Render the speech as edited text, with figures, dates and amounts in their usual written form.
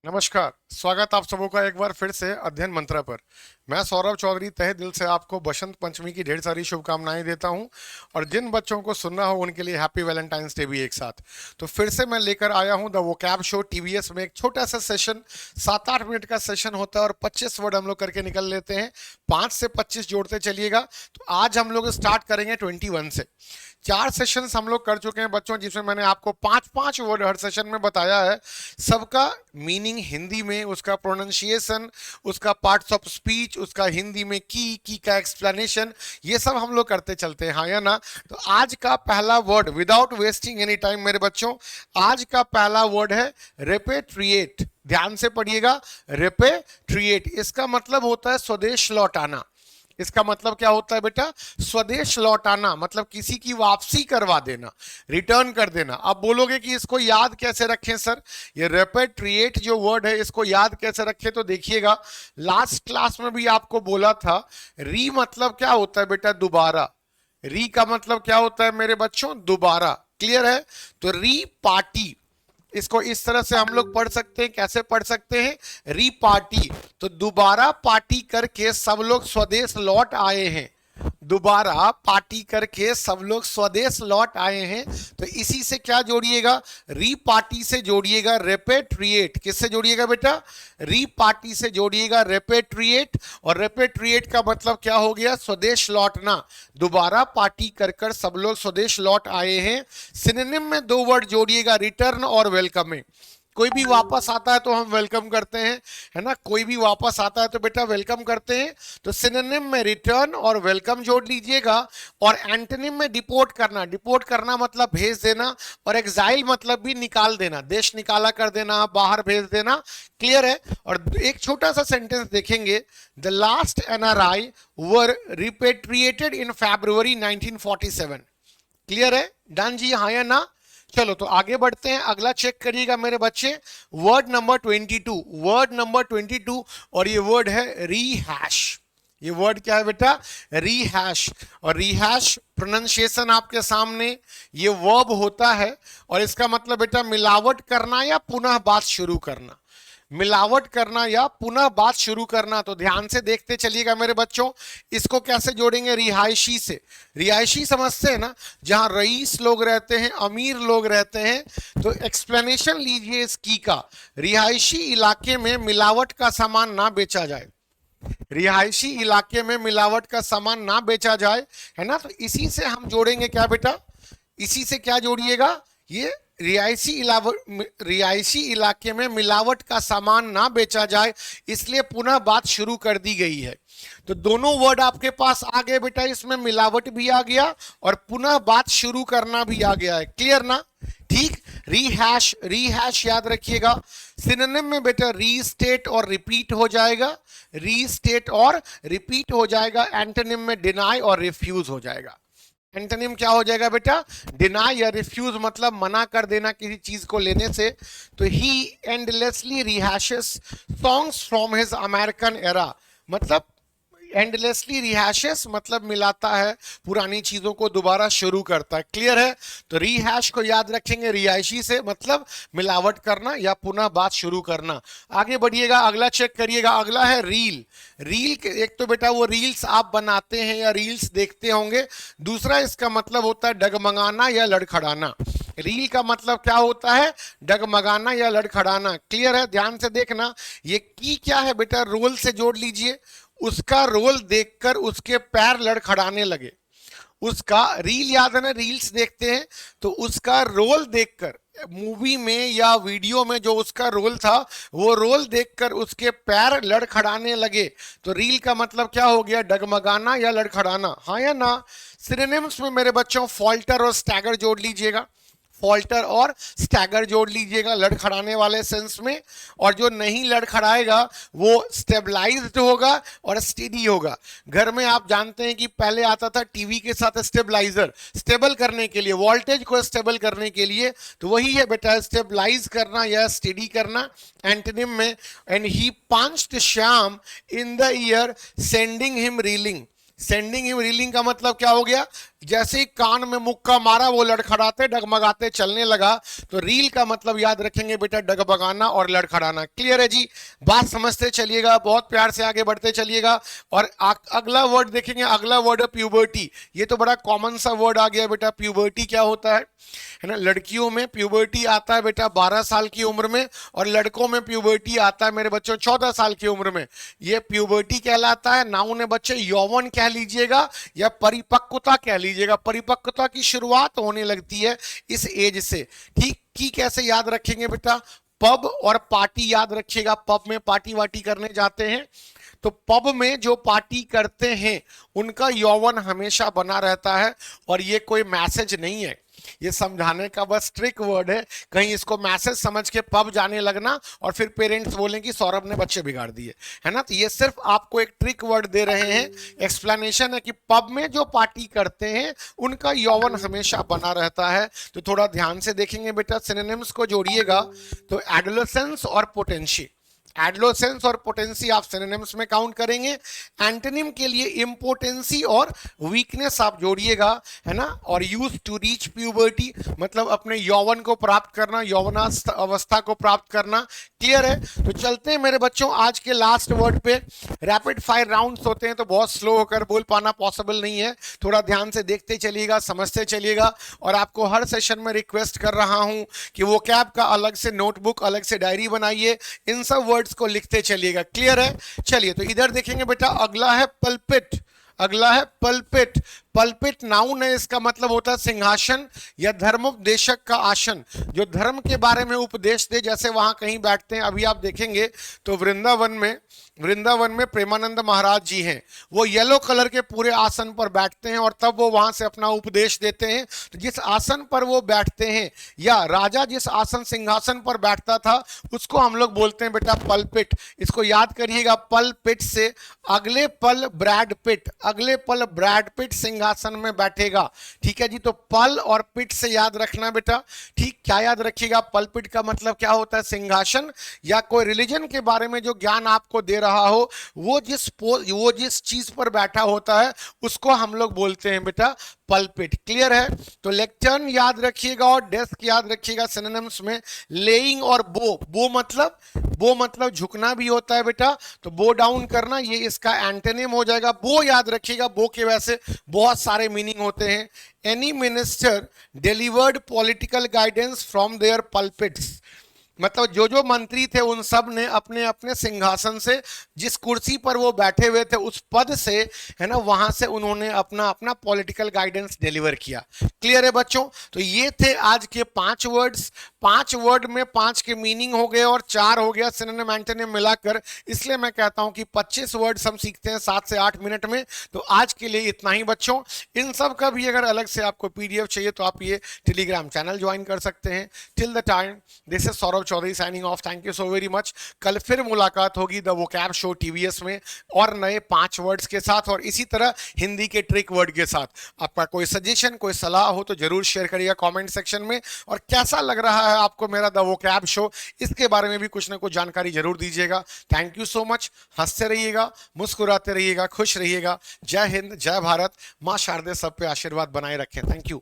नमस्कार, स्वागत आप सबों का एक बार फिर से अध्ययन मंत्रा पर। मैं सौरभ चौधरी तहे दिल से आपको बसंत पंचमी की ढेर सारी शुभकामनाएं देता हूं और जिन बच्चों को सुनना हो उनके लिए हैप्पी वैलेंटाइंस डे भी एक साथ। तो फिर से मैं लेकर आया हूं द वोकैब शो टीवीएस में एक छोटा सा सेशन, 7-8 मिनट का सेशन होता है और 25 वर्ड हम लोग करके निकल लेते हैं। 5 से 25 जोड़ते चलिएगा। तो आज हम लोग स्टार्ट करेंगे 21 से। 4 सेशंस हम लोग कर चुके हैं बच्चों, जिसमें मैंने आपको 5-5 वर्ड हर सेशन में बताया है। सबका मीनिंग हिंदी में, उसका प्रोनाउंसिएशन, उसका पार्ट्स ऑफ स्पीच, उसका हिंदी में की का एक्सप्लेनेशन, ये सब हम लोग करते चलते हैं, हाँ या ना। तो आज का पहला word, without wasting any time मेरे बच्चों, आज का पहला वर्ड है रेपेट्रिएट। ध्यान से पढ़िएगा, रेपेट्रिएट इसका मतलब होता है स्वदेश लौटाना। इसका मतलब क्या होता है बेटा? स्वदेश लौटाना, मतलब किसी की वापसी करवा देना, रिटर्न कर देना। अब बोलोगे कि इसको याद कैसे रखें सर? ये रेपेट्रिएट जो वर्ड है इसको याद कैसे रखें? तो देखिएगा, लास्ट क्लास में भी आपको बोला था, री मतलब क्या होता है बेटा? दोबारा। री का मतलब क्या होता है मेरे बच्चों? दोबारा। क्लियर है? तो री पार्टी, इसको इस तरह से हम लोग पढ़ सकते हैं। कैसे पढ़ सकते हैं? री पार्टी। तो दोबारा पार्टी करके सब लोग स्वदेश लौट आए हैं। दोबारा पार्टी करके सब लोग स्वदेश लौट आए हैं। तो इसी से क्या जोड़िएगा? री पार्टी से जोड़िएगा रेपेट्रिएट। किससे जोड़िएगा बेटा? री पार्टी से जोड़िएगा रेपेट्रिएट। और रेपेट्रिएट का मतलब क्या हो गया? स्वदेश लौटना। दोबारा पार्टी कर कर सब लोग स्वदेश लौट आए हैं। सिनोनिम में 2 वर्ड जोड़िएगा, रिटर्न और वेलकमिंग। कोई भी वापस आता है तो हम वेलकम करते हैं, है ना? कोई भी वापस आता है तो बेटा वेलकम करते हैं। तो सिनोनिम में रिटर्न और वेलकम जोड़ लीजिएगा। और एंटोनिम में डिपोर्ट करना। डिपोर्ट करना मतलब भेज देना, और एग्जाइल मतलब भी निकाल देना, देश निकाला कर देना, बाहर भेज देना। क्लियर है? और एक छोटा सा सेंटेंस देखेंगे, the last NRI were रिपेट्रिएटेड in February 1947। Clear है? डन जी, हाँ या ना? चलो तो आगे बढ़ते हैं। अगला चेक करिएगा मेरे बच्चे, वर्ड नंबर 22। वर्ड नंबर 22, और ये वर्ड है रीहैश। ये वर्ड क्या है बेटा? रीहैश। और रीहैश प्रोनाउंसिएशन आपके सामने, ये वर्ब होता है और इसका मतलब बेटा मिलावट करना या पुनः बात शुरू करना। मिलावट करना या पुनः बात शुरू करना। तो ध्यान से देखते चलिएगा मेरे बच्चों, इसको कैसे जोड़ेंगे? रिहायशी से। रिहायशी समझते हैं ना, जहां रईस लोग रहते हैं, अमीर लोग रहते हैं। तो एक्सप्लेनेशन लीजिए इस की का। रिहायशी इलाके में मिलावट का सामान ना बेचा जाए। रिहायशी इलाके में मिलावट का सामान ना बेचा जाए, है ना? तो इसी से हम जोड़ेंगे क्या बेटा? इसी से क्या जोड़िएगा? ये रिहायशी इलाके में मिलावट का सामान ना बेचा जाए, इसलिए पुनः बात शुरू कर दी गई है। तो दोनों वर्ड आपके पास आ गए बेटा, इसमें मिलावट भी आ गया और पुनः बात शुरू करना भी आ गया है। क्लियर ना? ठीक। रीहैश, रीहैश याद रखिएगा। सिनोनिम में बेटा रीस्टेट और रिपीट हो जाएगा। रीस्टेट और रिपीट हो जाएगा। एंटोनिम में डिनाई और रिफ्यूज हो जाएगा। एंटोनिम क्या हो जाएगा बेटा? डिनाई या रिफ्यूज, मतलब मना कर देना किसी चीज को लेने से। तो he endlessly rehashes songs from his American era, मतलब एंडलेसली रिहैशेस मतलब मिलाता है, पुरानी चीजों को दोबारा शुरू करता है। क्लियर है? तो रिहैश को याद रखेंगे, रिहायशी से मतलब मिलावट करना या पुनः बात शुरू करना। आगे बढ़िएगा, अगला चेक करिएगा। अगला है रील। रील के एक तो बेटा वो रील्स आप बनाते हैं या रील्स देखते होंगे। दूसरा इसका मतलब होता है डगमगाना या लड़खड़ाना। रील का मतलब क्या होता है? डगमगाना या लड़खड़ाना। क्लियर है? ध्यान से देखना, ये की क्या है बेटा? रोल से जोड़ लीजिए। उसका रोल देखकर उसके पैर लड़खड़ाने लगे। उसका रील याद है ना, रील्स देखते हैं, तो उसका रोल देखकर, मूवी में या वीडियो में जो उसका रोल था, वो रोल देखकर उसके पैर लड़खड़ाने लगे। तो रील का मतलब क्या हो गया? डगमगाना या लड़खड़ाना, हाँ या ना? सिनोनिम्स में मेरे बच्चों फॉल्टर और स्टैगर जोड़ लीजिएगा। फॉल्टर और स्टैगर जोड़ लीजिएगा लड़खड़ाने वाले सेंस में। और जो नहीं लड़खड़ाएगा वो स्टेबलाइज्ड होगा और स्टेडी होगा। घर में आप जानते हैं कि पहले आता था टीवी के साथ स्टेबलाइजर, स्टेबल करने के लिए, वोल्टेज को स्टेबल करने के लिए। तो वही है बेटा, स्टेबलाइज करना या स्टेडी करना। एंटोनिम में, and he punched Shyam in the ear sending him reeling. Sending him reeling का मतलब क्या हो गया? जैसे ही कान में मुक्का मारा वो लड़खड़ाते डगमगाते चलने लगा। तो रील का मतलब याद रखेंगे बेटा डगमगाना और लड़खड़ाना। क्लियर है जी, बात समझते चलिएगा, बहुत प्यार से आगे बढ़ते चलिएगा। और अगला वर्ड देखेंगे, अगला वर्ड है प्यूबर्टी। ये तो बड़ा कॉमन सा वर्ड आ गया बेटा। प्यूबर्टी क्या होता है ना, लड़कियों में प्यूबर्टी आता है बेटा 12 साल की उम्र में, और लड़कों में प्यूबर्टी आता है मेरे बच्चों 14 साल की उम्र में। ये प्यूबर्टी कहलाता है। नाउन है बच्चे यौवन कह लीजिएगा या परिपक्वता कह लीजिएगा। परिपक्वता की शुरुआत होने लगती है इस एज से। ठीक की कैसे याद रखेंगे बेटा, पब और पार्टी याद रखिएगा। पब में पार्टी वार्टी करने जाते हैं, तो पब में जो पार्टी करते हैं उनका यौवन हमेशा बना रहता है। और ये कोई मैसेज नहीं है, ये समझाने का बस ट्रिक वर्ड है। कहीं इसको मैसेज समझ के पब जाने लगना और फिर पेरेंट्स बोलें कि सौरभ ने बच्चे बिगाड़ दिए, है ना। तो ये सिर्फ आपको एक ट्रिक वर्ड दे रहे हैं, एक्सप्लेनेशन है कि पब में जो पार्टी करते हैं उनका यौवन हमेशा बना रहता है। तो थोड़ा ध्यान से देखेंगे बेटा, सिनोनिम्स को जोड़िएगा। तो एडोलेसेंस और पोटेंसी, एडोलेसेंस और पोटेंसी आप सिनोनिम्स में काउंट करेंगे। एंटोनिम के लिए इंपोटेंसी और वीकनेस आप जोड़िएगा, है ना। और यूज टू रीच प्यूबर्टी मतलब अपने यौवन को प्राप्त करना, यौवनास्थ अवस्था को प्राप्त करना। क्लियर है। तो चलते हैं मेरे बच्चों आज के लास्ट वर्ड पे। रैपिड फायर राउंड्स होते हैं तो बहुत स्लो होकर बोल पाना पॉसिबल नहीं है। थोड़ा ध्यान से देखते चलिएगा, समझते चलिएगा। और आपको हर सेशन में रिक्वेस्ट कर रहा हूं कि वो कैब का अलग से नोटबुक, अलग से डायरी बनाइए, इन सब वर्ड्स को लिखते चलिएगा। क्लियर है। चलिए तो इधर देखेंगे बेटा, अगला है पल्पिट। अगला है पल्पिट। पल्पिट नाउन है, इसका मतलब होता है सिंहासन या धर्मोपदेशक का आसन, जो धर्म के बारे में उपदेश दे। जैसे वहां कहीं बैठते हैं, अभी आप देखेंगे तो वृंदावन में प्रेमानंद महाराज जी हैं, वो येलो कलर के पूरे आसन पर बैठते हैं और तब वो वहां से अपना उपदेश देते हैं। तो जिस आसन पर वो बैठते हैं या राजा जिस आसन सिंहासन पर बैठता था उसको हम लोग बोलते हैं बेटा पल्पिट। इसको याद करिएगा, पल्पिट से अगले पल ब्रैड पिट, अगले पल ब्रैड पिट सिंहासन में बैठेगा। ठीक है जी। तो पल और पिट से याद रखना बेटा। ठीक, क्या याद रखिएगा, पल्पिट का मतलब क्या होता है, सिंहासन या कोई रिलीजन के बारे में जो ज्ञान आपको दे रहा हो, वो जिस चीज पर बैठा होता है उसको हम लोग बोलते हैं बेटा पल्पिट। क्लियर है। तो लेक्चर्न याद रखिएगा और डेस्क याद रखिएगा। सिनोनिम्स में लेइंग और बो मतलब झुकना भी होता है बेटा, तो बो डाउन करना, ये इसका एंटोनिम हो जाएगा। बो याद रखिएगा, बो के वैसे बहुत सारे मीनिंग होते हैं। Any minister delivered political guidance from their pulpits, मतलब जो मंत्री थे उन सब ने अपने अपने सिंहासन से, जिस कुर्सी पर वो बैठे हुए थे उस पद से, है ना, वहां से उन्होंने अपना अपना पॉलिटिकल गाइडेंस डिलीवर किया। क्लियर है बच्चों। तो ये थे आज के 5 वर्ड्स। 5 वर्ड में 5 के मीनिंग हो गए और 4 हो गया सिनोनिम एंटोनिम मिलाकर। इसलिए मैं कहता हूं कि 25 वर्ड्स हम सीखते हैं 7 से 8 मिनट में। तो आज के लिए इतना ही बच्चों। इन सब का भी अगर अलग से आपको पीडीएफ चाहिए तो आप ये टेलीग्राम चैनल ज्वाइन कर सकते हैं। Till the time, this is Saurabh Chaudhary signing off. Thank you so very much. कल फिर मुलाकात होगी द वोकैब शो टीवीएस में और नए 5 वर्ड्स के साथ और इसी तरह हिंदी के ट्रिक वर्ड के साथ। आपका कोई सजेशन, कोई सलाह हो तो जरूर शेयर करिएगा कमेंट सेक्शन में। और कैसा लग रहा है आपको मेरा द वोकैब शो, इसके बारे में भी कुछ ना कुछ जानकारी जरूर दीजिएगा। Thank you so much. हंसते रहिएगा, मुस्कुराते रहिएगा, खुश रहिएगा। जय हिंद, जय भारत। मां शारदे सब पे आशीर्वाद बनाए रखें। Thank you.